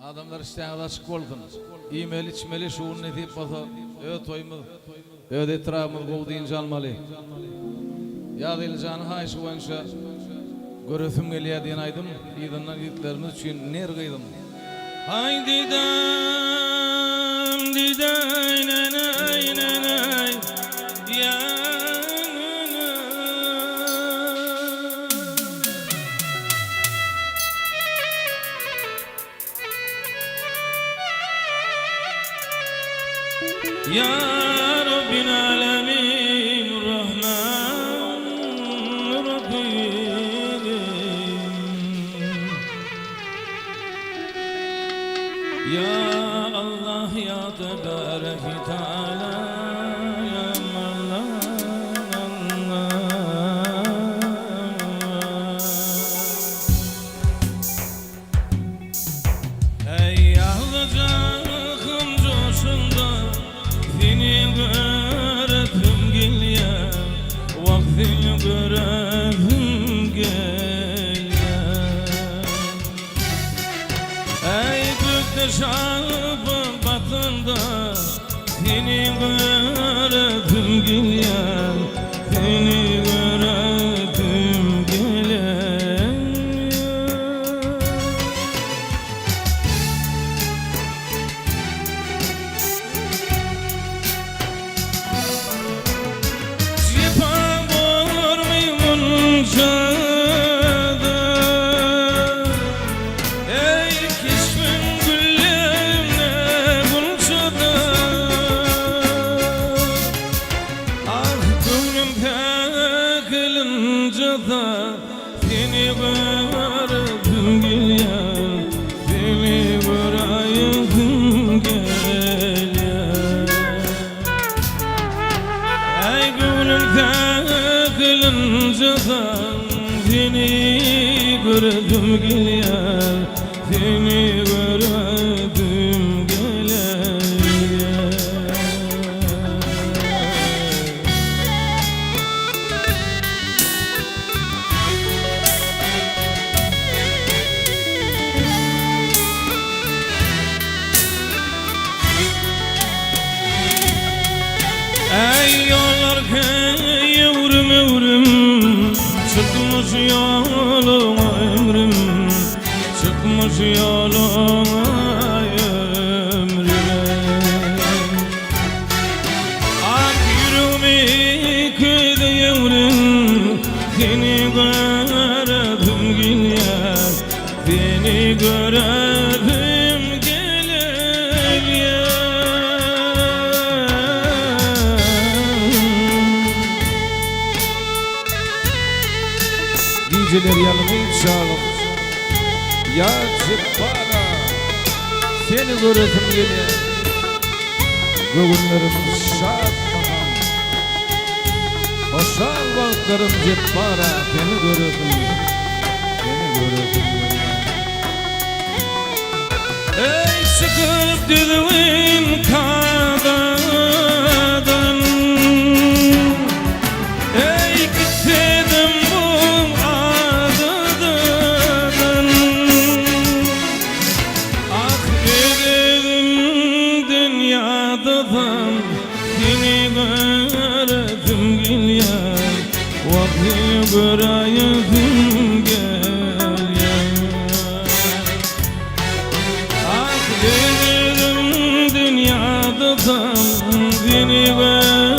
Adamlar işten açık oldun. İmeli içmeli şuun ne deyip basa. Evet toymuz. Evet etrafımız bu deyince almalı. Ya değil canı hayşı boyunca görüsüm geliyor diyen aydım. İyidandan yitlerimiz için ner kıydım. Haydi dam diday nanay nanay ya. Ya Rabbil Alemin Rahman Rahim Ya Allah Ya Tebarek Teala Ya Mevlana Ey ağlayacağım coşunda seni göresim geliyor, vaktini göresim geliyor. Ey gökte şarabın batında seni göresim geliyor, seni göresim geliyor. Ey kişmin güllerine buluşada Ah gönlüm pekilınca da seni göresim geliyor, seni göresim geliyor. Ey gönlüm pekilınca da seni göresim geliyor, seni göresim geliyor. Ey yollar ki yavrum yavrum çıkmış yoluma ömrüm, çıkmış yoluma ömrüme. Ak yüreğimi kıydı yavrum, seni göresim geliyor, seni göresim geliyor. Geceler yanımı çalım ya Cebbara, seni göresim geliyor, bugünlerim şad makam, hoşal vakitlerim Cebbara, seni göresim geliyor, seni göresim geliyor. Ey çıkıp düzgün kadadan, ey gitsedim bu adadan, ah dedim dünyadadan seni göresim geliyor, vaktini göresim geliyor. Ah dedim dünyadadan seni göresim